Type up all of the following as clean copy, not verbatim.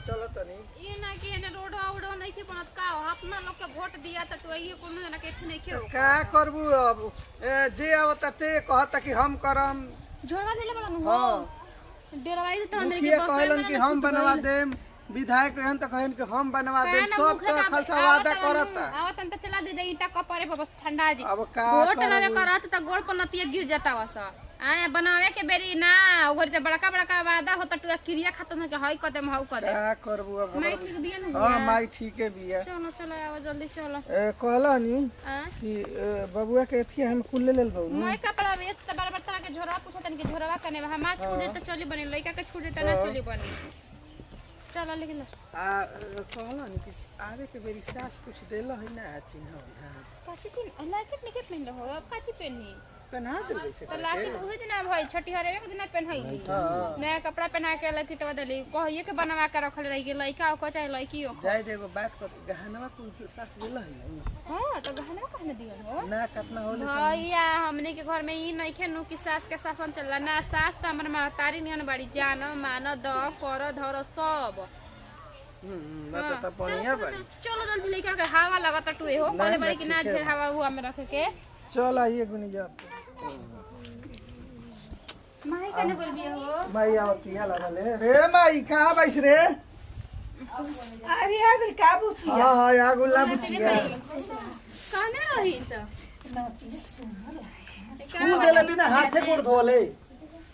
चलो तनी ये ना कि ने रोड आउडो नहीं थे बनत का अपना लोग के वोट दिया त तो ये कोनो जना के नहीं खेओ का करबू अब जे आवता ते कहता कि हम करम झोरा देले बड़ा नु हां डेरवाई त मेरे के मुखिया बस कहलन कि हम बनवा देम विधायक कहन त कहन कि हम बनवा देम सब तो खालसा वादा करता आवत त चला दे ईटा कपरे पर बस ठंडा जी अब का वोट लेवे करत त गोड़ पर नतिया गिर जाता वस आए बनावे के बेरी ना ओगर ते बड़का बड़का वादा होता तो क्रिया खत्म के हई कदम हउ कदम का करबू अब मैं ठीक दिया ना हां माई ठीक है बिया चलो चलो आवा जल्दी चलो कहलानी हां कि बबुआ के थी हम कुल ले लेल बहु मैं कपड़ा वेच त बराबर तरह के झोरा पूछतन कि झोरवा कने हमार छूट दे त चली बने लइका के छूट दे त ना चली बने चलो लेकिन कहलानी कि आवे के बेरी सास कुछ देला है ना चिन्ह काची चिन लाकेट निके पहन लो अब काची पहनी पहना देबे से तो लाकेट उहे दिन भाई छठी हरे एक दिन पहनई नया कपड़ा पहना के लकीटवा देली कहिए के बनवा के रखल रही के लइका को चाहे लइकी हो जाय देखो बात कर गहनवा कुल सास देला है हां तो गहना कहने दियो हो ना कितना होले भैया हमने के घर में ई नहीं खेनु कि सास के शासन चलला ना सास त हमर महतारी नियन बड़ी जान मान द कर धर सब बात त बढ़िया बड़ी चलो जल्दी लेके के हवा लगत टुए हो कहले बड़ी कि ना ढेर हवा हुआ में रखे के चल आइए गुनी जा माई कने बोल बिया हो माई आवती है लगल रे माई का बैस रे अरे आगल का पूछिया हां हां या गुल्ला बुचिया कने रही स तू देले बिना हाथे गोड़ धोले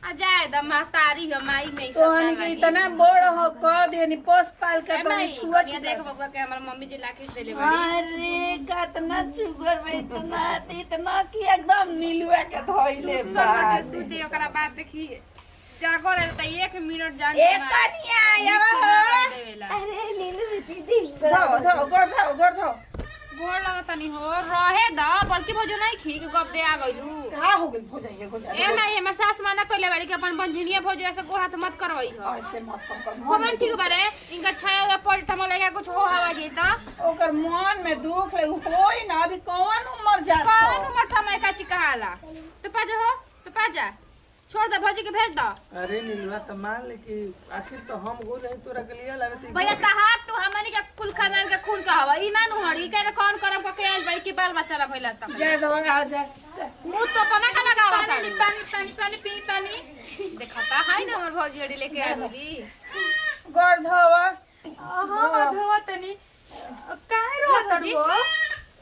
आ जाए द महतारी हो माई में सब तोहन के इतना बड़ हो क देनी पोस पाल के तो छुआ ये देख बबुआ के हमर मम्मी जी लाके देले बड़ी अरे कितना शुगर में इतना कि एकदम नीलुआ के धोइले बा सब सूते ओकरा बाद देखी जागो रे त 1 मिनट जान ए कनिया आया अरे नीलु रुचि दी गोड़ धो गोड़ लगतनी हो रहे द बल्कि भोजो नहीं खी के गप दे आ गइलू का हो गेल भोजाइए गोजा ए नहीं हमर सास माना कइले बाड़ी के अपन बंझिनिया भोजो से गोड़ हाथ मत करवई हो ऐसे मत कर कमन ठीक बारे इनका छाया पलट म लगा कुछ हो हवा जी त ओकर मन में दुख ले होई ना अभी कौन उम्र जात कौन उम्र समय का चिकहाला तो पाजा हो तो पाजा छोड़ दे भौजी के भेज दो अरे नीलवा त मान ले कि आखिर तो हम गोल है तोरा के लिए लगती भैया तहार तू हमनी के कुल खानदान के खून का हवा ई ना नु हड़ी के कौन करम को के आइल बड़ी की बाल बच्चा ला भइला त जय दवा आ जा मुंह तो पना का लगावा था पानी पी पानी देखता है ना हमर भौजी अड़ी लेके आ गली गोड़ धोवा हां धोवा तनी काहे रोत हो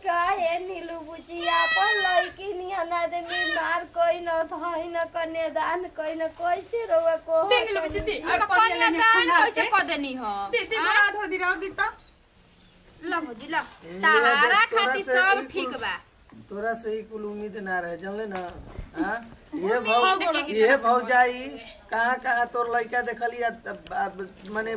काहे नीलू बुची आपन लड़की निहना दे बीमार कोई न थई न कन्यादान कोई न कैसे रोवा को देख लो बुची अब कन्या दान कैसे क देनी हो दीदी बड़ा धो दी रह गीता ला भौजी ला ताहारा खातिर सब ठीक बा तोरा से ही कुल उम्मीद ना रहे जानले ना हां ये भौजाई कहां तोर लइका देखलिया माने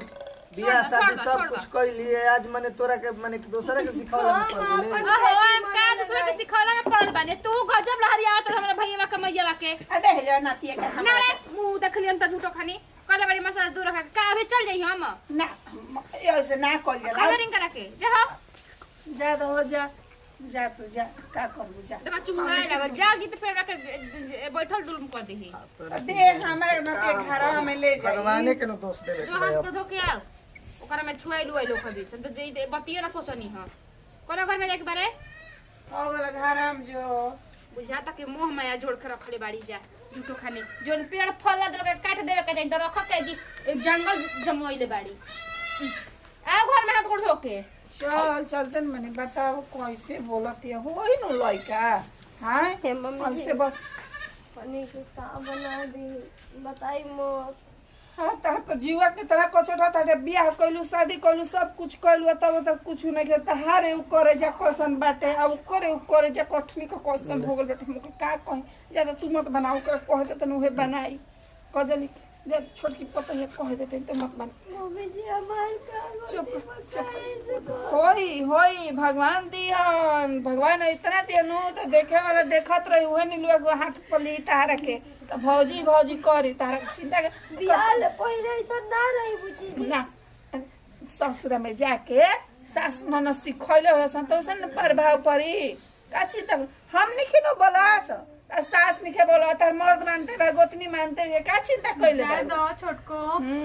बियाह शादी सब कुछ कई लिए आज माने तोरा के माने दूसरे के सिखावला में पड़ गेले ओहो हम का दूसरे के सिखावला में पड़ल बानी तू गजब लहरिया तो हमरा भैया के मैया के अरे हे नातिया के ना रे मुंह देखलियन त झूठो खानी करे बड़ी मसा दूर रखा का अभी चल जाई हम ना ऐसे ना कल जा कलरिंग करा के जा हो जा हो जा जा तू जा का करबू जा देखा चुमुराए लगल जा गीत फेर रख बैठल दुलम कर देही दे हमरा नातिया घर में ले जा भगवाने के न दोष देले जो हाथ पर धो के आओ ओकरा में छुआइलु आइलो कभी सब तो जे बतिये ना सोचनी हां कोनो घर में जाके बारे अगला घर हम जो बुझाता के मोह माया जोड़ के रखले बाड़ी जा झूठो खाने जोन पेड़ फल लग के काट देवे के जाई त रख के जी एक जंगल जमोइले बाड़ी आओ घर में हाथ गोड़ धो के चल चलतन मने बताओ कैसे बोलती है होई न लइका हां हे मम्मी ऐसे बस पनीर के का बना दी बताई मोर हाँ तो जीवा के तरह कचोटा था जब बियाह कइलू शादी कइलू सब कुछ कइलू तब कुछ नहीं के तहारे उ करे जा क्वेश्चन बाटे अब करे जा कठनी का क्वेश्चन हो गेल बाटे हमके का कहि ज्यादा तू मत बनाओ कर कह दे तनु हे बनाई कजली जे छोटकी पता है कह देते तो मत बना मम्मी जी हमार का चुप होई भगवान दिहन भगवान इतना देनु तो देखे वाला देखत रही उहे नी लोग हाथ पली तारा के तो भौजी करी तारा चिंता के बियाह पहले ऐसा ना रही बुची ना ससुरा में जाके सास ननद सिखैले हो संतोषन प्रभाव परी का चिंता हम नहीं किनो बोला सास निके बोलो तार मर्द मानते बा गोतनी मानते हुए का चिंता कइले जाए बा दो छोटको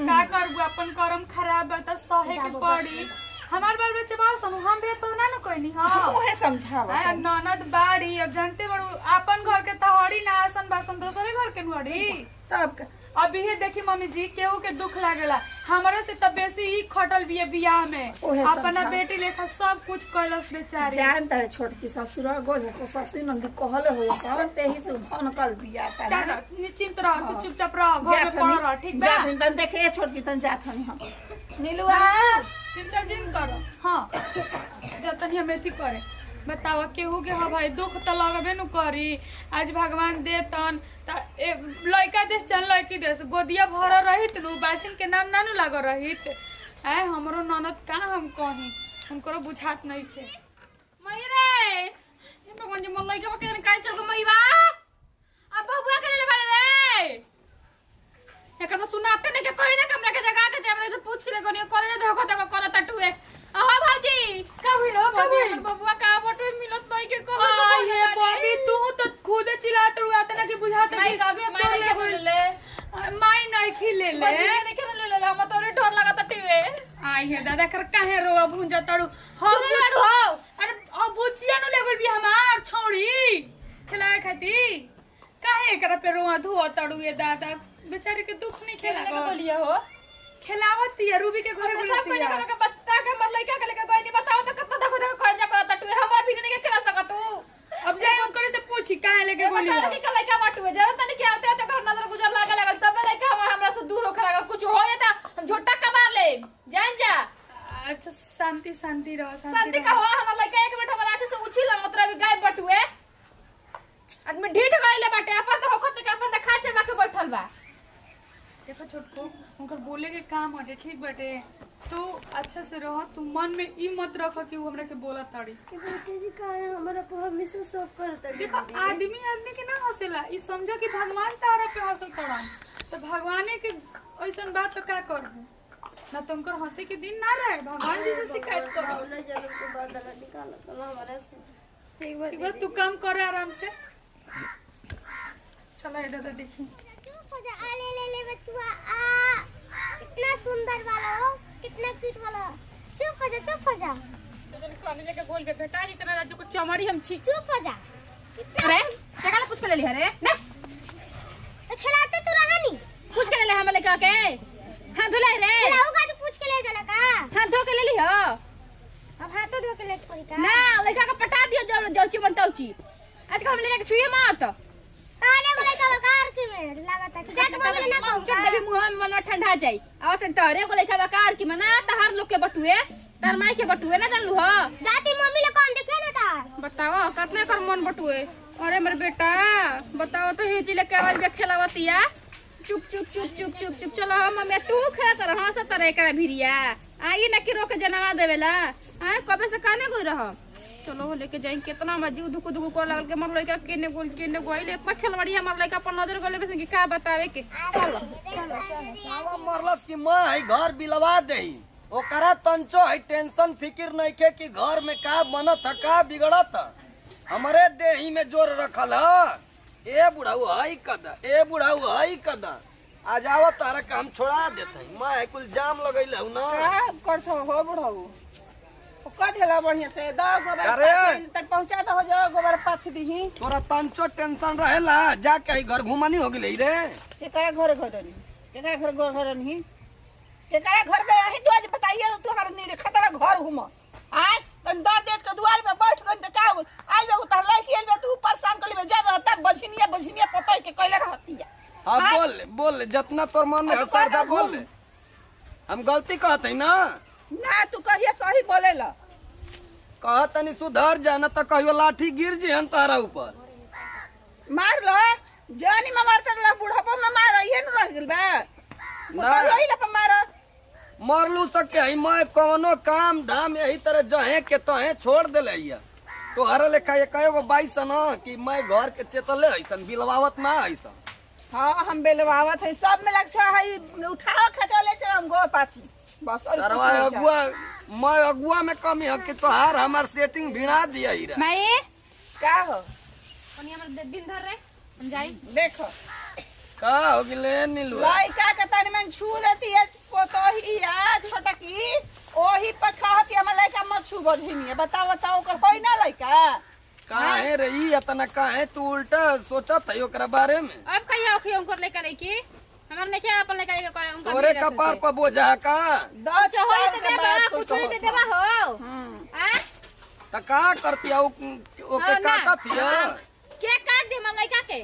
का करबू अपन कर्म खराब बा त सहे के पड़ी हमार बाल बच्चे बा सन हम भी तो ना न कोई नहीं हां ओहे समझावा आ ननद बाड़ी अब जानते बड़ू अपन घर के तहड़ी ना आसन बासन दूसरे घर के नड़ी तब अभी ये देखी मम्मी जी केहू के दुख लागेला हमारे से तब बेसी ही खटल बिया बियाह में ओहे अपना समझा। बेटी लेखा सब कुछ कैलस बेचारी जान तारे छोटकी ससुर गोल है ससुर नंदी कहले हो कहते ही तू भनकल बिया तारे चल निश्चिंत रह तू चुपचाप रह घर में पड़ रह ठीक बा जाथनी तन देखे छोटकी तन जाथनी हम नीलुआ चिंता जिन करो हाँ जतनी हम एथी करे बतावा केहू के हाँ भाई दुख तो लगबे न करी आज भगवान देतन त लड़का देश चल लड़की देश गोदिया भर रहित नु बासिन के नाम नानू लाग रहित आए हमरो ननद का हम कही हमको बुझात नहीं थे मई रे ये भगवान जी मन लइका के काहे चल के मईवा अब बबुआ के ले बारे रे एकर तो सुनाते नहीं के कोई ना कमरा के जगह के जमरे से पूछ के कोनी करे देखो देखो करत टुए अहो भाजी का भइलो भाजी बबुआ का बटुए मिलत नहीं के को आ ये बॉबी तू तो खुद चिल्लात रुआत ना कि बुझात नहीं कभी माई के बोले माई नहीं खिले ले बच्ची ने के ले ले हम तो डर लागत टुए आई है दादा कर काहे रोवा भुंजा तड़ू हम लड़ू हो अरे अब बुचिया नु लेगल भी हमार छौड़ी खिलाए खाती काहे कर पे रोवा धुआ तड़ू ये दादा बेचारे के दुख नहीं खेला के बोलिए हो खिलावत है रूबी के घरे सब बोलती कोई है के बत्ता के मत लइका के लेके कोई नहीं बताओ तो कितना देखो देखो कर जा करत टुए हम भी नहीं के खेला सकत तू अब जाए उनकर से पूछी काहे लेके बोली बता के लइका बटुए जरा तनी के आते तो कर नजर गुजर लागे लागल तब लइका हमरा से दूर होखे लागल कुछ हो जाता हम झोटा कमा ले जान जा अच्छा शांति शांति रहो शांति का हो हमरा लइका एक मिनट हमरा आंख से उछिल मतलब गाय बटुए आदमी ढीठ गइले बाटे अपन तो होखत के अपन खा चबा के बैठल बा देखो छोटको उनकर बोले के काम हटे ठीक बाटे तू अच्छा से रह तू मन में ई मत रख कि वो हमरा के बोला ताड़ी कि बेटी जी काहे हमरा पर हमेशा सब करत देखो आदमी आदमी के ना हंसेला ई समझो कि भगवान तारा पे हंसल तड़न तो भगवाने के ऐसन बात तो का करबू ना तुमकर हंसे के दिन ना रहे भगवान जी से शिकायत करो ना जन्म के बाद निकाल तो हमारा से ठीक ठीक बा तू काम कर आराम से चलो इधर तो देखी ले बचुआ आ कितना सुंदर वाला हो कितना क्यूट वाला चुप हो जा जन खाने लेके गोल पे बेटा इतना राजू को चमड़ी हम छी चुप हो जा अरे जगह पूछ के ले ली अरे ना तो खिलाते तू रहा नहीं पूछ के ले ले हम लेके आके हां धुलाई रे खिलाऊगा तो पूछ के ले जाला का हां धो के ले ली हो अब हाथ धो के लेट पड़ी का ना लड़का का पटा दियो जाऊची बनताऊची आज का हम लेके छुए मत ताले को लेकर कार की में लागत है कि जाके बोले ना कहूं चढ़ देबी मुंह में मन ठंडा जाई आवत तोरे को लेके कार की मना तहार लोग के बटुए तार माई के बटुए ना जानलू हो जाती मम्मी लोग कौन देखे ना तार बताओ कितने कर मन बटुए अरे मेरे बेटा बताओ तो हेची लेके आवाज बे खेलावतिया चुप चुप चुप चुप चुप चुप चलो मम्मी तू खेलत रह हंस तरह करे भिरिया आई ना कि रोके जनवा देवेला आ कबे से काने गई रह चलो लेके जाई कितना मजी दुख दुख को लागल के मर लइका केने गोइल इतना खेलवाड़ी हमर लइका पर नजर गले बेसन की का बतावे के चलो साला मरलस कि मैं है घर बिलवा देही ओकरा तंचो है टेंशन फिकिर नहीं के कि घर में का बनत है का बिगड़त है हमरे देही में जोर रखल है ए बुढ़ाऊ हई कदा ए बुढ़ाऊ हई कदा आ जाव तारा काम छोड़ा देते मैं कुल जाम लगैले हूं ना का करथो हो बुढ़ऊ कर देला बढ़िया से द गोबर अरे! तक पहुंचा तो हो जा गोबर पाथ दीही तोरा तंचो टेंशन रहेला जाके ही घर घुमानी हो गेलै रे एकरा घर रही एकरा घर नहीं एकरा घर पे आही तो आज बताइए तो हमारा नहीं खतरा घर घूम आय तन दर देत के दुआर पे बैठ गन त का आई बे उतर लई के तू परेशान कर ले जा तब बछिनिया पतई के कइले रहती है हां बोल ले जितना तोर मन में असर था बोल ले हम गलती कहते ना ना तू कहिए सही बोले ला कहा तनी सुधर जाना तो कहियो लाठी गिर जेहन तारा ऊपर मार लो जानी में मारता ला बुढ़ापा में मार ये न रह गेल बे ना यही ला पे मार मरलू सके है मैं कोनो काम धाम यही तरह जहे के तहे छोड़ देले हिया तो हर लेखा ये कएगो बाईस न कि मैं घर के चेतले ऐसन बिलवावत ना ऐसन हां हम बेलवावत है सब में लगता है उठाओ खचा ले चल हम गो पाथी बस और सरवा अगुआ मैं अगुआ में कमी है कि तोहार हमार सेटिंग भिड़ा दिया ही रे माई का हो कनी हमर दिन धर रे हम जाई देखो का हो गेले नीलू लड़का के तनी में छू लेती है पोतोही या छोटकी ओही पर कहती हम लड़का मत छू बझिनी बताओ बताओ ओकर होई ना लड़का काहे रही इतना काहे तू उल्टा सोचत है ओकरा बारे में अब कहिया ओखी उनकर लेकर आई की हमर नहीं क्या अपन लेकर आई के करे उनका तोरे कपार पर बोझा का दस जो होई त देबा कुछ होई त देबा हो आ त का करती ओके काटतिया के काट दे हम लइका के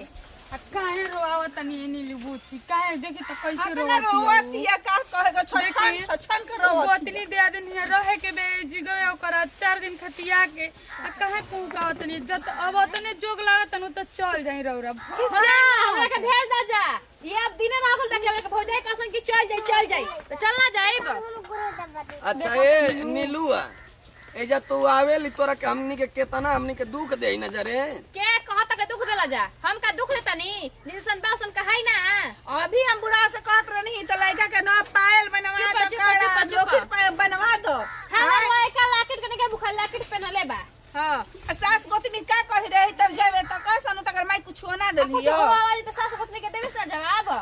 आ काहे रोआवत तनी नीलू बुची काहे देखी त कैसे अपना रोवत रोवती है का कहेगा देखी, छछन के रोवती गोतनी दे दिन है रहे के बे जिगवे ओकरा 4 दिन खतिया के आ काहे कहत तनी जत अब तने जोग लागत तनु त चल जाई रौरा हमरा के भेज दा जा ये अब दिन रागुल बेके हमरा के भोज जाए कसम की चल जाई तो चलना जाइब अच्छा ए नीलुआ एजा तू आवेली तोरा के हमनी के केतना हमनी के दुख देई नजरे के कहत के दुख देला जा हम का दुख देता नी निसन बासन कहाई ना अभी हम बुढ़ा से कहत रहनी त लड़का के न पायल बनवा दो चुप, जोखिर पायल बनवा दो हमर लइका लाकिट के के बुखल लाकिट पहनले बा हां सास गोतनी का कहि रही तब जेबे त कैसन तकर माई कुछ ना कुछ देलियो हुआ वाली तो सास गोतनी के देबे ना जवाब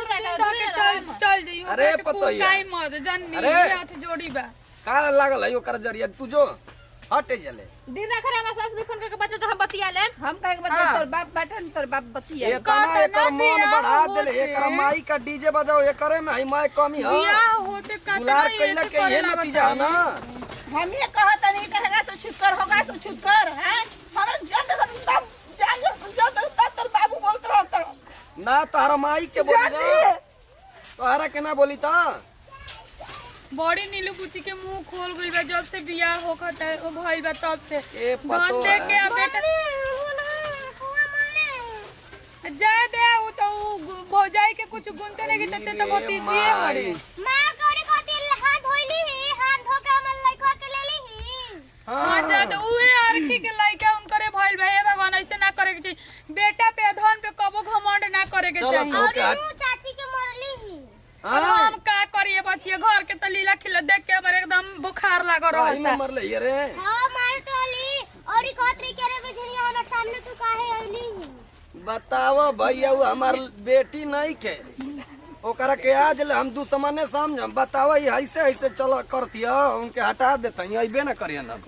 चल जाई अरे पतोहिया। काई मत जन्नी अरे। हाथ जोड़ी बा का लागल है ओकर जरिया तू जो हटे जले दिन रखे हमरा सास भी फोन करके बच्चा तो हम बतिया ले हम कहे के बता तोर बाप बैठन तोर बाप बतिया एतना एकर मन बढ़ा देले एकर माई का डीजे बजाओ एकरे में हई माई कमी ह बियाह होते कतना दुलार कइला के ये नतीजा है ना हम ये कहत नहीं कहेगा तो छुटकर होगा तो छुटकर हैं हमर जद तब जद तोर बाबू बोलत रहत ना तारा माई के बोली ना तोहरा के ना बोली ता बड़ी नीलू बुची के मुंह खोल गइल बा जब से बियाह होखत है ओ भइल बा तब से ए पतो दे के अब बेटा जाए दे उ तो भौजाई के कुछ गुनते नहीं तते तो भतीजी है मां करे खातिर हाथ धोइली ही हाथ धो के हमर लइका के लेली ही हां जा तो उहे आरखी के लइका उनकरे भइल बा हे भगवान ऐसे ना करे के चाहिए बेटा पे धन पे कबो घमंड ना करे के चाहिए और उ चाची के मरली ही अब हम का करिए बचिए घर के तलीला खिले देख के हमर एकदम बुखार लागो सही में रहता मरले ये रे हां मार तो ली और ई कहतरी करे बजरिया हमर सामने तू काहे आइली ही बताओ भैया वो हमार बेटी नहीं के ओकरा के आज ले हम दुश्मने समझ बताओ ये ऐसे ऐसे चल करती है उनके हटा देते हैं अबे ना करिए ना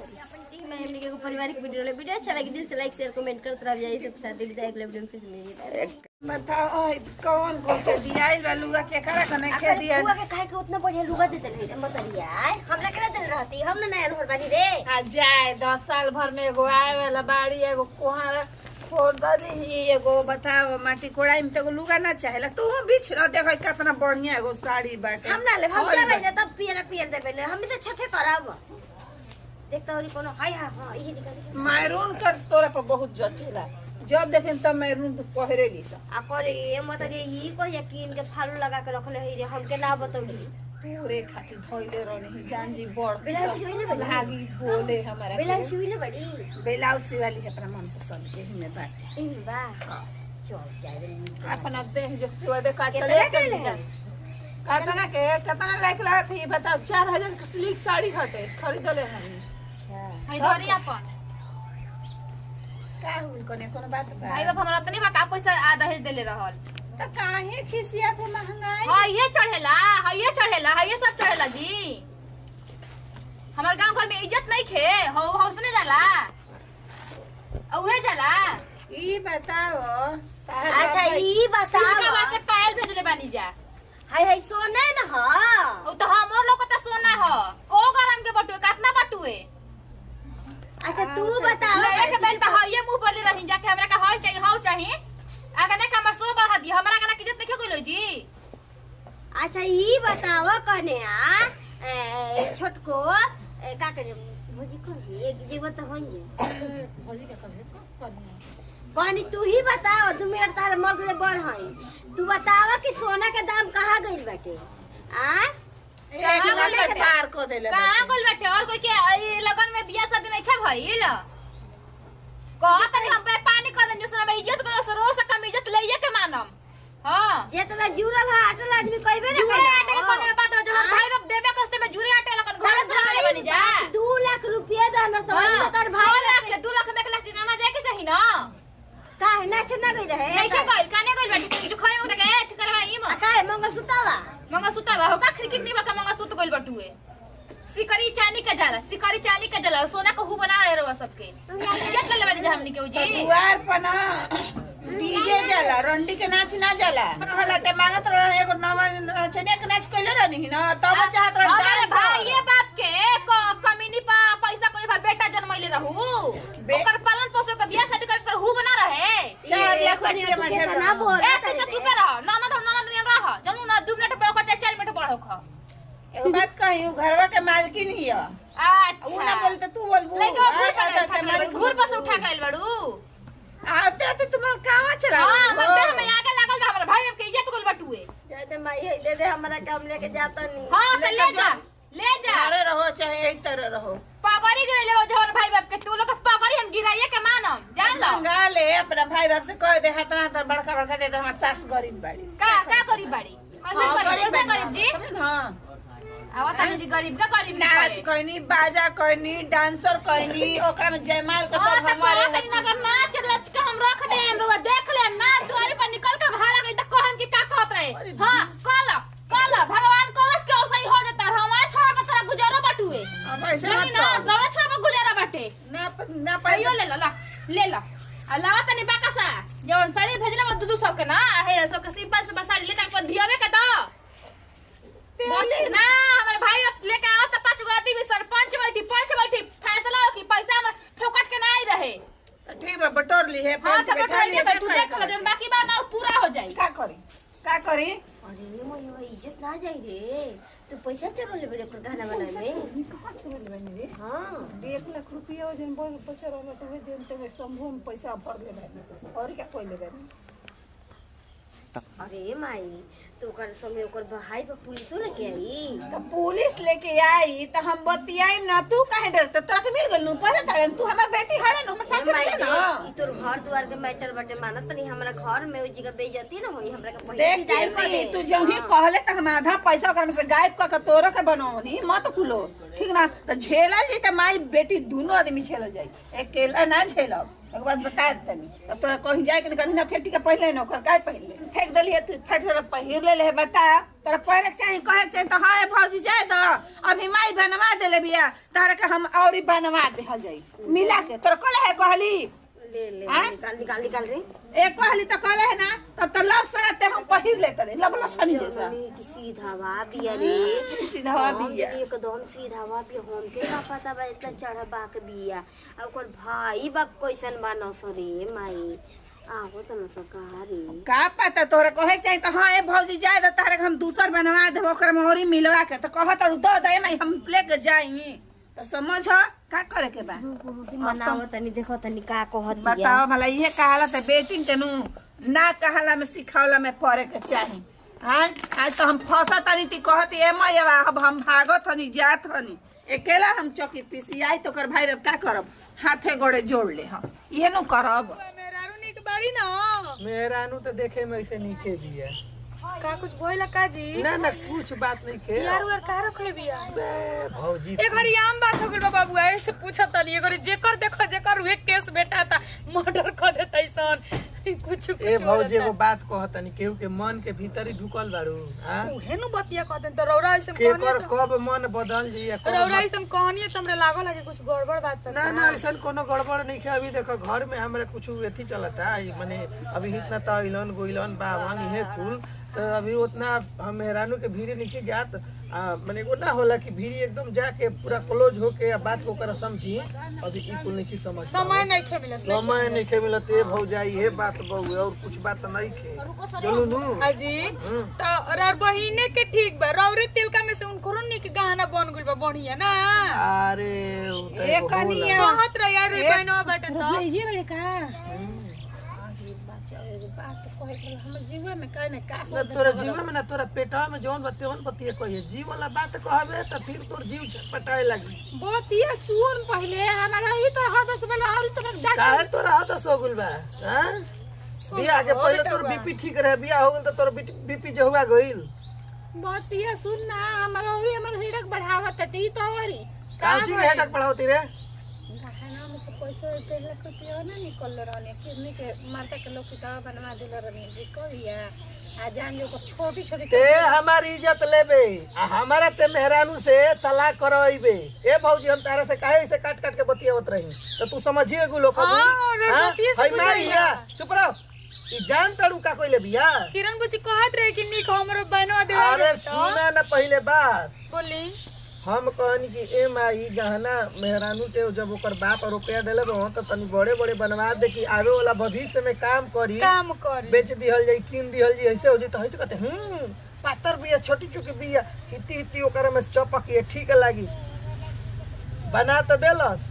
मैं हमने के पारिवारिक वीडियो अच्छा लगी दिल से लाइक शेयर कमेंट करते रह जाइए सबके साथ दिल एक वीडियो में फिर मिलिए बताओ कौन को के दियाइल बा लुगा के करा कने के दिया बुआ के काहे के उतना बढ़िया लुगा देते रहे बताइए हमरा के देल रहती हम ना नया घर बानी रे आ जाए 10 साल भर में एगो आए वाला बाड़ी एगो कोहारा फोड़ दली ही एगो बताओ माटी कोड़ाई में तो लुगा ना चाहेला तू बीच न देखो कितना बढ़िया एगो साड़ी बाटे हम ना ले हम जाबे ना तब पियर देबे ले हम तो छठे करब देखता और कोनो हाय हां यही निकाल मैरून कर तोरा पर बहुत जचेला जब देखें तब मैरून तो पहरेली सा आ करे मत रे ई को यकीन के फालू लगा के रखले है रे हमके ना बतौली पूरे खातिर धोइले रहनी जान जी बड़ ब्लाउज सिले बड़ी भागी बोले हमारा ब्लाउज सिले बड़ी ब्लाउज सिवाली है अपना मन पसंद के ही में बाटे इन बा चल जाए अपना देह जो सिवा दे का कितना चले के ले? कितना लायक लगा थी बताओ 4000 की सिल्क साड़ी हटे खरीदले हनी हई धरी अपन का हुन कोने कोनो बात बा भाई बाप हमरा तनी बा का पैसा आ दहेज देले रहल तो काहे खिसिया थे महंगाई हां ये चढ़ेला ये सब चढ़ेला जी हमार गांव घर में इज्जत नहीं खे हो हौसने जाला औहे जाला ई बताओ अच्छा ई सिल्का बताओ बात से पायल भेजले बानी जा हाय हाय सोना न हां ओ तो हमर लोग त सोना ह को गरम के बटुए काटना बटुए अच्छा तू बताओ ले के बेटा हइए मुंह पर ले रही जाके हमरा का हई चाहिए हौ चाहिए अगर ना हमर सो बढ़ा दी हमरा का इज्जत नहीं कइलो जी अच्छा ई बताओ कने छोटको का करे भोजी को एक जीव तो होंगे भौजी का कब कहनी तू ही बताओ 2 मिनट तार मर्द ले बढ़ हई तू बतावा कि सोना के दाम कहाँ गइल बाटे आ पार को देले कहां गोल बैठे और कोई के लगन में बियाह शादी नहीं छे भइल कहत नहीं हम पे पानी कर लेंगे सुना में इज्जत करो सो रोज कम इज्जत लइए के मानम हां जेतना जुरल है अटल आदमी कहबे ना जुरे आटे के कोने में बात हो जब भाई बाप देबे कस्ते में जुरे आटे लगन घर से लगे बनी जा 2 लाख रुपया दाना समझ तार भाई 2 लाख के 2 लाख में 1 लाख के गाना जाए के चाहिए ना मंगलसूत्र बा होगा क्रिकेट नहीं बा का मंगलसूत्र गइल बटुए सिकरी चांदी का जाला सोना को हु बना रहे रहो सबके क्या कर लेबे जे हमनी के उजी दुआर पर ना डीजे जाला रंडी के नाच ना जाला हलाटे मांगत रह एगो नवा चनिया के नाच कइले रहनी ना तब चाहत रह अरे भाई ये बाप के कमीनी पा पैसा कोई भाई बेटा जन्मैले रहू ओकर पालन पोषण के बियाह शादी कर हु बना रहे 4 लाख रुपया में ढेर ना बोल ए तू तो चुप रह ना दुनिया रह जनू ना 2 मिनट पढ़ो का 4 मिनट पढ़ो खा एगो बात कही घरवा के मालकिन ही है अच्छा ऊ ना बोलते तू बोलबू घूर पर उठा के आइल बाड़ू आते तो तुम कावा चला हां मंदिर में आगे लागल बा हमर भाई अब के इज्जत कोल बटुए दे माई दे दे हमारा काम लेके जाता नहीं हां तो ले जा अरे रहो चाहे एक तरह रहो पागरी गिरले हो जवन भाई बाप के तू लोग पागरी हम गिराइए के मानम जान लो मंगा ले अपना भाई बाप से कह दे हाथ हाथ बड़का दे दे हमर सास गरीब बाड़ी का गरीब बाड़ी कैसे गरीब जी हां आवा तनी जी गरीब का गरीब नाच कहनी बाजा कहनी डांसर कहनी ओकरा में जयमाल का सब हमारे नगर नाच रच के हम रख दे हम देख ले ना द्वारी पर निकल के हारा गई त कहन की का कहत रहे हां कल भगवान को उसके सही हो जाता हमारे छोड़ पर सारा गुजारा बटुए अब ऐसे नहीं ना गौरा छोड़ पर गुजारा बटे ना पाइयो ले ला अल्लाह तनी बाकासा जवन साड़ी भेजला बा दूधू सब के ना है सब के सिंपल से साड़ी लेके अपन धियावे के द ना हमारे भाई लेके आओ तो 5 गो आदमी सरपंच बैठी फैसला हो कि पैसा हमरा फोकट के नहीं रहे तो ठीक बा बटोर ली है हां सब बैठा लिए तो तू देख ले जन बाकी बा ना पूरा हो जाई का करी अरे मोय इज्जत ना जाई रे तू पैसा चलो ले बड़े पर गाना बनाने कहां छोड़ ले बनी रे हां 1 लाख रुपया जन बोल पैसा रहला तो जनते में समूह में पैसा भर ले बनी और क्या कोई ले बनी अरे माई तो ओकर संगे ओकर भाई पर पुलिसो लेके आई तो पुलिस लेके आई तो हम बतियाई ना तू काहे डरत तोरा के मिल गेल नु पहले तारन तू हमर बेटी हड़े न हमर साथ रहे ना ई तोर घर द्वार के मैटर बटे मानत नहीं हमरा घर में ओ जगह बेइज्जती ना होई हमरा के पहिले विदाई कर दे देख तू जब ही कहले त हम आधा पैसा ओकर में से गायब क के तोरा के बनौनी मत खुलो ठीक ना तो झेला जी त माई बेटी दोनों आदमी झेल जाई अकेला ना झेलब एक बात बता तनी अब तोरा कहीं जाए के कभी ना फेटी के पहले न ओकर काय पहले फेंक देली तू फट से पहिर ले बता तोरा पहले चाहे कहे चाहे तो हां भौजी जाए द अभी माई बनवा देले बिया तारा के हम औरी बनवा दे ह जाई मिला के तोरा कहले है कहली ले निकाल रे एक कहली तो कहले है ना तब तो लब सराते हम पहिर ले तरे लब लछनी जैसा की सीधावा बिया रे सीधावा बिया एकदम सीधावा बिया हम के का पता बा इतना चढ़बा के बिया अब ओकर भाई बाप कैसन बा नसरे माई आहो त न सकारी का पता तोरा कहे चाहे तो हां ए भौजी जाए तो तारे हम दूसर बनवा दे ओकर मोहरी मिलवा के तो कहत और दो दे मैं हम लेके जाई तो समझ का करे के बा मनाओ तनी देखो तनी का कहत बिया बताओ भला ये कहला त बेटिंग के नु ना कहला में सिखावला में पड़े के चाही हां आज तो हम फंसा तनी ती कहत ए मैया अब हम भागत हनी जात हनी अकेला हम चौकी पीसी आई तो कर भाई रे का करब हाथे गोड़े जोड़ ले हम ये नु करब मेहरारू निक बाड़ी ना मेहरानू तो देखे में ऐसे नीचे दिया का कुछ बोला का जी ना कुछ बात नहीं खे यार उर का रखले बिया बे भौजी एक हरी आम बात हो गइल बा बाबू ऐसे पूछा तली एगो जेकर देखो जेकर वे केस बेटा था मर्डर कर देतै सन कुछ ए भौजी एगो बात कहतनी केहू के मन के भीतर ही ढुकल बारू हां उहे नु बतिया कहतन तो रौरा ऐसे केकर कब मन बदल जाइए रौरा ऐसे कहानी तुमरे लागो लागे कुछ गड़बड़ बात ना ना ऐसा कोनो गड़बड़ नहीं है अभी देखो घर में हमरा कुछ एथी चलता माने अभी इतना तो इलन गोइलन बावन इहे कुल तो अभी उतना हम मेहरानू के भीड़ नहीं जात माने वो ना होला कि भीड़ एकदम जाके पूरा क्लोज होके बात को कर समझी अभी ई कुल नहीं समझ समय नहीं खे मिलत समय नहीं खे मिलत ए भौजाई ये बात बहु और कुछ बात नहीं खे चलो नु अजी तो और बहिने के ठीक बा रौरे तिलका में से उनको नी के गहना बन गइल बा बढ़िया ना अरे उ त एक कनिया बहुत रे यार बहनवा बाटे तो लीजिए बड़े का बात कहे हमर जीवन में का ना का ना तोरा जीवन में ना तोरा पेटवा में जौन बतेवन बतिए कहिए जीव वाला बात कहबे त फिर तोर जीव छटपटाए लगी बतिया सुन पहले हमारा ही तो हाथ से वाला और तो काहे तोरा हाथ से हो गइल बा हां बियाह के पहले तोर बीपी ठीक रहे बियाह हो गेल त तोर बीपी जो हुआ गइल बतिया सुन ना हमारा और हमर हिड़क बढ़ावत ती तो औरी काची के हेडक बढ़ावती रे महीना में से पैसा 1.5 लाख रुपया ना निकल रहने किडनी के माता के लोग की दवा बनवा दिल रहने जी कहिया आ जान जो छोटी छोटी ते हमारी इज्जत लेबे आ हमारा ते मेहरानू से तलाक करवाइबे। ए भौजी हम तारा से काहे ऐसे काट काट के बतियावत रही तो तू समझिए गुलो कबू। हां भाई मारिया चुप रहो ई जान तड़ू का कोई ले बिया। किरण बुची कहत रहे कि निक हमरो बनवा दे। अरे सुना ना पहले बात बोली हम कहनी कि ए माई गहना मेहरानू के जब ओकर बाप रुपया देले बो तो तनी बड़े बड़े बनवा दे कि आवे वाला भविष्य में काम करी बेच दिहल जाई किन दिहल जाई ऐसे हो जाई तो ऐसे कहते पातर बिया छोटी चुकी बिया हिती हिती ओकर में चपक ये ठीक लागी बना तो देलस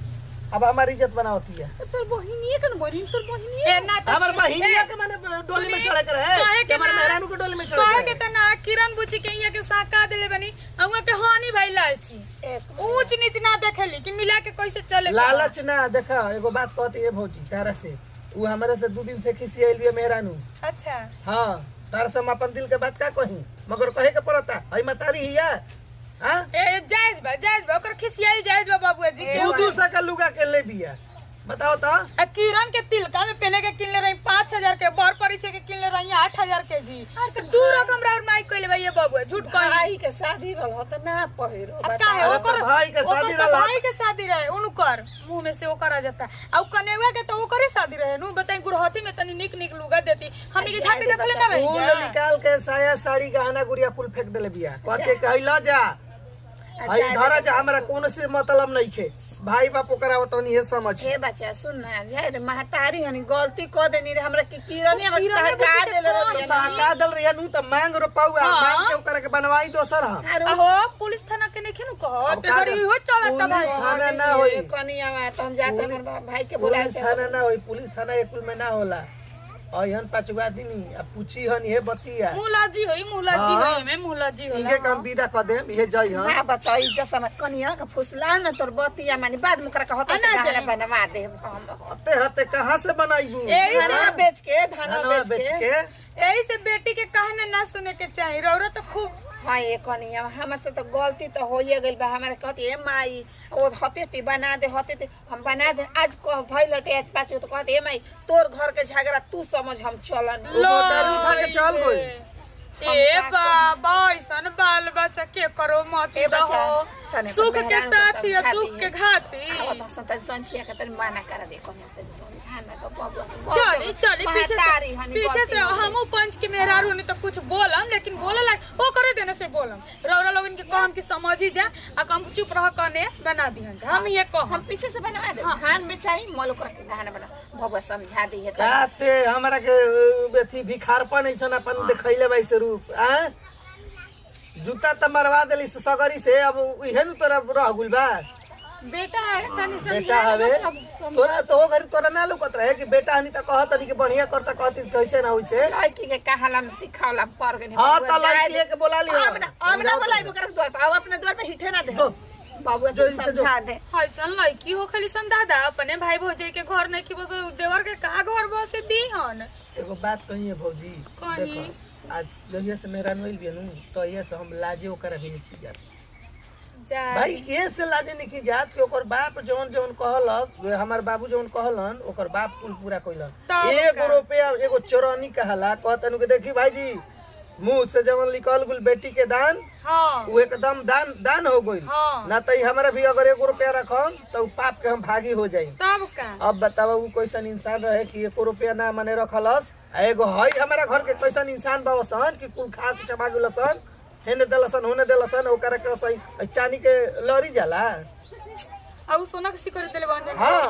अब हमारी इज्जत बनावती है। तोर बहिनी के न बोली तोर बहिनी ए ना तो हमर बहिनिया के माने डोली में चढ़े कर है कि हमर मेहरानू के डोली में चढ़े कहे कर के तना किरण बुची के यहाँ के साका देले बनी हुआ के हानि भई लालची ऊंच नीच ना देखेली कि मिला के कैसे चले। लालच ना देखा एगो बात कहती है भौजी तारा से वो हमारे से 2 दिन से खिसियाइल बिया मेहरानू। अच्छा हाँ तारा से हम अपन दिल के बात का कही मगर कहे के पड़ता हई मतारी हिया। हां ए जायज बा ओकर खिसियाई जायज बा बाबूजी के तू दूसरा का लुगा के ले बिया बताओ तो। आ किरण के तिलका में पहले के किनले रही 5000 के बर परिचय के किनले रही 8000 के जी तो 2 रकम राउर माई कइले भाई ये बाबू झूठ कही। भाई के शादी रहल हो त ना पहिरो अब का है अरे ओकर तो भाई के शादी रहल। भाई के शादी रहे उनकर मुंह में से ओकर आ जाता आ कनेवा के तो ओकरे शादी रहे नु बताई गुरहती में तनी निक निक लुगा देती हमनी के छाती देखले ना रही फूल निकाल के साया साड़ी गहना गुड़िया कुल फेंक देले बिया कहते कहि ल जा हई धरा जा हमरा कोनो से मतलब नहीं खे भाई बाप ओकरा ओतनी है समझ। हे बच्चा सुन ना जाए दे महतारी हनी गलती क देनी रे हमरा के किरनी हमर सहका देले रे साका दल रे नु त मांग रोपाउआ मांग के ओकरा के बनवाई दोसर हम हो पुलिस थाना के नहीं खेनु कह ते घड़ी हो चलत भाई थाना ना होई कनिया में तो हम जाते हमर भाई के बुला पुलिस थाना ना होई पुलिस थाना एक में ना होला अहन पांचवा दिन अब पूछी हन ये बतिया मुलाजी होई में मुलाजी होला इनके काम विदा क देम ये जई हन ना बच्चा इज्जत समझ कनिया का फुसला न तोर बतिया माने बाद मुकरा का होता गाना बनवा दे हते हते कहां से बनाईबू धाना बेच के धाना धनवा बेच के यही से बेटी के कहने ना सुने के चाहिए रौरा तो खूब हाँ ये कनिया हमर से तो गलती तो होइए गइल बा हमरा कहती ए माई ओ हते ती बना दे हम बना दे आज कह भइल हटे आज पाछे तो कहती ए माई तोर घर के झगड़ा तू समझ हम चलन दारू उठा के चल गई। ए बाबा ऐसन बाल बच्चा के करो मत दहो सुख के साथ या दुख के घाती संतन संचिया के तन माना कर दे को समझा ना तो बाबू चली पीछे से हमू पंच के मेहरार होने तो कुछ बोलम लेकिन बोले लाग ओ करे देने से बोलम रौरा लोगन के कहम कि समझी जा आ कम चुप रह कने बना दिहन जा हम ये कह हम पीछे से बनवा दे धान बेचाई मोल कर के गाना बना बाबू समझा दी है ताते हमरा के बेथी भिखारपन ऐसन अपन देखैले भाई से रूप आ जूता त मरवा देली सगरी से अब इहे नु तोरा रह गुल बा बेटा है तनी से बेटा हवे तोरा तो घरी तोरा ना लुकत रहे कि बेटा हनी त कहत तनी के बढ़िया करता कहती कैसे ना होई से लड़की के कहाला में सिखावला पर गनी हां त लड़की के बोला लियो अब ना बोलाई कर द्वार पे अपने द्वार पे हिठे ना दे बाबू तो समझा दे हसन लड़की हो खाली सन दादा अपने भाई भौजाई के घर नहीं की बस देवर के का घर बसे दीहन एगो बात कहिए भौजी देखो आज जहिया से मेरा नोइल बियनु तो ये से हम लाजे ओकर भी नहीं जात भाई ये से लाजे नहीं जात कि ओकर बाप जौन जौन कहलक हमार बाबू जौन कहलन ओकर बाप कुल पूरा कइलन एगो रुपया एगो चोरानी कहला कहतनु के देखी भाई जी मुंह से जवन निकल गुल बेटी के दान वो एकदम दान हो गई ना तो हमारा भी अगर 1 रुपया रखम तो पाप के हम भागी हो जाई तब का अब बताओ वो कैसन इंसान रहे कि 1 रुपया ना मने रखलस एगो हई हमारा घर के कैसन इंसान बासन कि कुल खा के चबा गेलसन हेने देलसन होने देलसन ओकरा के सही चानी के लड़ी जाला अब सोना के सिकर देले बंद हाँ।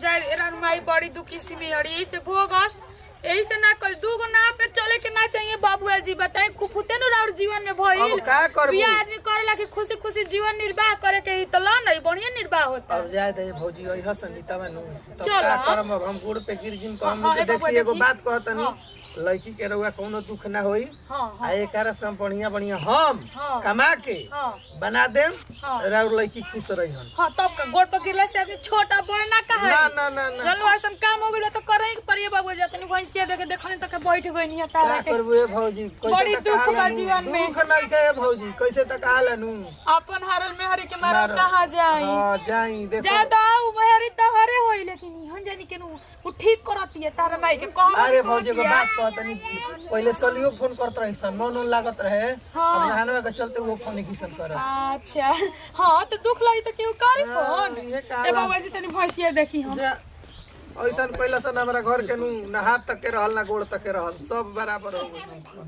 जाय रान माई बड़ी दुखी सी में हड़ी से भोगस यही से ना कल 2 गो नाव पे चले के ना चाहिए बाबूआ जी बताए कुफुते न और जीवन में भइल अब का करबू बिया आदमी करेला कि खुशी खुशी जीवन निर्वाह करे के ही तो ला नहीं बढ़िया निर्वाह होता अब जाय दे भौजी ओइ हसन नीता नु तो चल, का करम अब हम गुड़ पे गिर जिन को हम देखी एगो बात कहतनी लड़की के रउआ कोनो दुख ना होई। हाँ आ हाँ एकरा से हम बढ़िया बढ़िया हम हाँ। कमा के हाँ बना देम हाँ। और लड़की खुश रही। हाँ तब का गोड़ पर गिरला से आदमी छोटा बड़ ना कहे ना ना ना ना चलो ऐसा काम हो गइल तो करे के परिए बाबू जातनी भैंसिया देखे देखने तक बैठ गई नहीं तारा क्या के करबू ए भौजी बड़ी तक दुख बा हाल जीवन में। दुख नहीं के भौजी कैसे तक हाल नु अपन हारल में हरी के मारा कहाँ जाई हां जाई देखो ज्यादा उमहरी तो हरे होई लेकिन हम जानी के वो ठीक करती है तारा माई के कह अरे भौजी को बात कहतनी पहले सलियो फोन करत रही सन मन लागत रहे। हाँ। अब नहानवे के चलते वो फोन किसन कर। अच्छा हाँ तो दुख लगी तो क्यों करी फोन ये का ए बाबा जी तनी भैंसिया देखी हम ऐसा पहले से हमारा घर के ना हाथ तक के रहल ना गोड़ तक के रहल सब बराबर हो गए।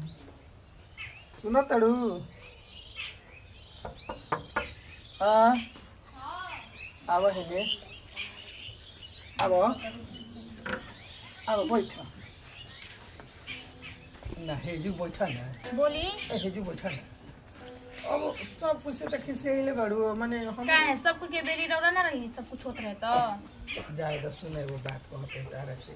सुनो तड़ू हाँ आवा है ने आवा आवा बैठा ना हेजू बैठा ना बोली हेजू बैठा ना अब सब कुछ से तो खिसियाइले बड़ू माने हम का है सब कुछ के बेरी रौरा ना रही सब कुछ होत रहे तो जाए तो सुने वो बात कहते तारा से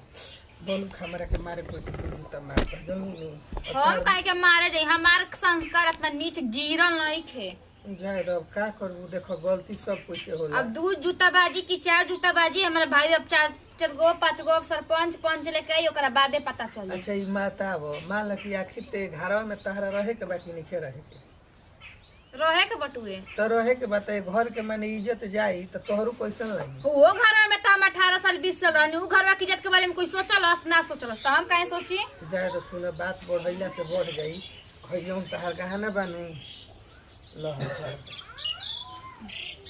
बोलू हमरा के मारे कोई त मार त जमीन हम काहे के मारे जाई हमार संस्कार इतना नीच गिरल नहीं खे जाए तो का करबू देखो गलती सब कुछ से होला। अब 2 जूताबाजी की 4 जूताबाजी हमारे भाई अब 4 गो 5 गो सरपंच पंच लेके आई ओकरा बादे पता चली। अच्छा ई माता वो मान ल कि आखिर ते घरवा में तहरा रहे के बाकी नहीं रहे के रहे के बटुए तो रहे के बात घर के माने इज्जत जाई तो तोहरू कैसन लगी। वो घर में तो हम 18 साल 20 साल रहनी उ घर की इज्जत के बारे में कोई सोचलस ना सोचलस तो हम काहे सोची। जाए तो सुने बात बढ़ैला से बढ़ गई खइयों तहर गहना बानू ल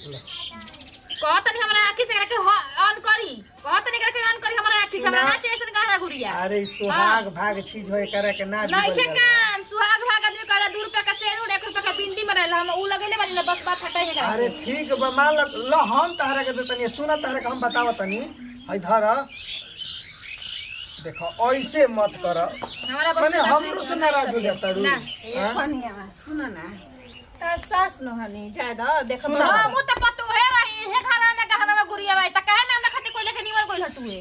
कहत नहीं हमरा आखी से करके ऑन करी कहत नहीं करके ऑन करी हमरा आखी से हमरा ना चाहिए सन गहना गुड़िया। अरे सुहाग भाग चीज होए करे के ना नहीं जीवल के जाला। काम सुहाग भाग आदमी कहला 2 रुपया का सेनूर 1 रुपया का बिंदी मरेला हम उ लगेले बानी बस बात हटाइए करा। अरे ठीक बा मान ल हम तहरा के देतनी सुना तहरा के हम बतावतनी है धर देखो ऐसे मत कर हमरा माने हमरो से नाराज हो जाता रू। ए कनिया सुन ना तार सास नहनी ज्यादा देखो सुना। हम त पतो है रही है घर में गहना में गुड़िया भाई त काहे ना हमरा खातिर कोई लेके निवर कोई हटुए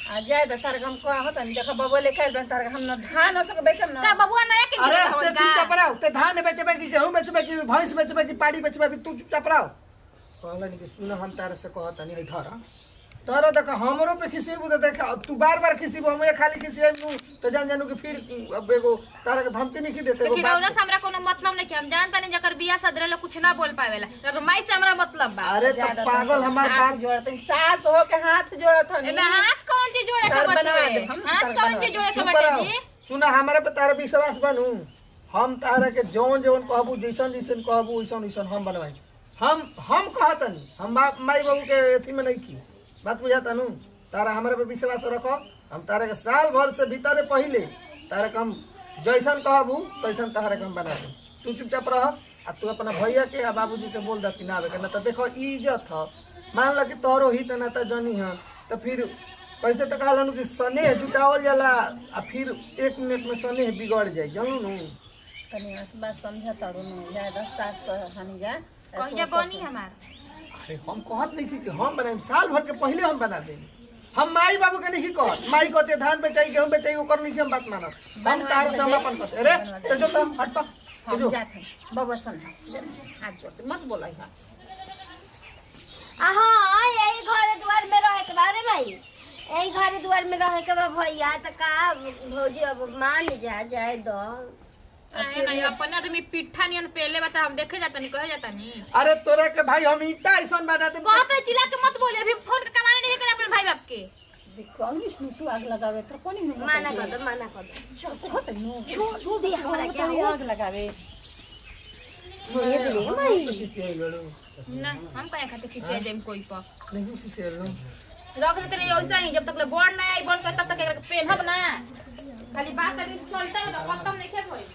आ ज्यादा तार हम को होत नहीं देखो बबो लेके दन तार हम न धान सक बेचम का ना बबुआ नया के अरे निवर ते होगा चुपचाप रहो ते धान बेचबे कि गेहूं बेचबे कि भैंस बेचबे कि पाड़ी बेचबे कि तू चुपचाप रहो कहलन कि सुन हम तारे से कहतनी है धर तोरा देख हमरो पे खिसी बुद देख तू बार-बार खिसी हम ये खाली खिसी नु तो जान जानू कि फिर अब एगो तारा के धमकी नहीं देते एगो लेकिन रौला से हमरा कोनो मतलब नहीं कि हम जानत नहीं जकर बियाह सदरेला कुछ ना बोल पावेला रमाई से हमरा मतलब बा। अरे तो पागल हमार बाप जोड़त सास हो के हाथ जोड़त हनी एमे हाथ कौन चीज जोड़े के तार बनवा बटे दे, हम हाथ तार कौन बनवा चीज दे। जोड़े के चुप बटे रहो। जी सुना हमारे पे तारा विश्वास बनू हम तारा के जौन जौन कहबू जैसन जैसन कहबू वैसन वैसन हम बनवाई हम कहतनी हम माई बाबू के एथी में नहीं की बात बुझाता नु तारा हमारे पे विश्वास रखो हम तारा के साल भर से भीतर पहले तारा के हम जैसन कहबू तैसन तारा के हम बना दे तू चुपचाप रह आ तू अपना भैया के आ बाबूजी के बोल द कि ना आवे के ना तो देखो इज्जत ह मान ल कि तोरो ही त ना त जनी ह तो फिर कैसे तो कहलन कि स्नेह जुटावल जाला आ फिर 1 मिनट में स्नेह बिगड़ जाए जानू नु तनी बात समझ तारू न ज्यादा सास हनी जा कहिया बनी हमार अरे हम कहत नहीं कि हम बनाए साल भर के पहले हम बना देंगे हम माई बाबू के नहीं कहत माई कहते धान बेचाई गेहूं बेचाई ओकर नहीं हम बात मानब हम तार से हम अपन करते अरे तो जो तुम हट तो हम जात हैं बबो समझ हाथ जोड़ते मत बोला है हाँ यही घर द्वार में रहे के बारे भाई यही घर द्वार में रहे के बा भैया तो का भौजी अब मान जाए दो काहे नहीं अपन आदमी पिट्ठा नियन पहले बता हम देखे जाता नहीं कहे जाता नहीं अरे तोरा के भाई हम ईटा ऐसन बना दे कहत है चिल्ला के मत बोले अभी फोन के कमाने नहीं करे अपन भाई बाप के देखो इसमें तू आग लगावे तो कोनी नहीं माना कर दो चल को होत नो छू दी हमरा क्या तो आग लगावे ना हम काहे खातिर खिसिया जाम कोई पर नहीं किसे लो रख देते नहीं ऐसा ही जब तक ले बोर्ड ना आई बन के तब तक एकरा के पेनहब ना खाली बात अभी चलता है खत्म नहीं खे होई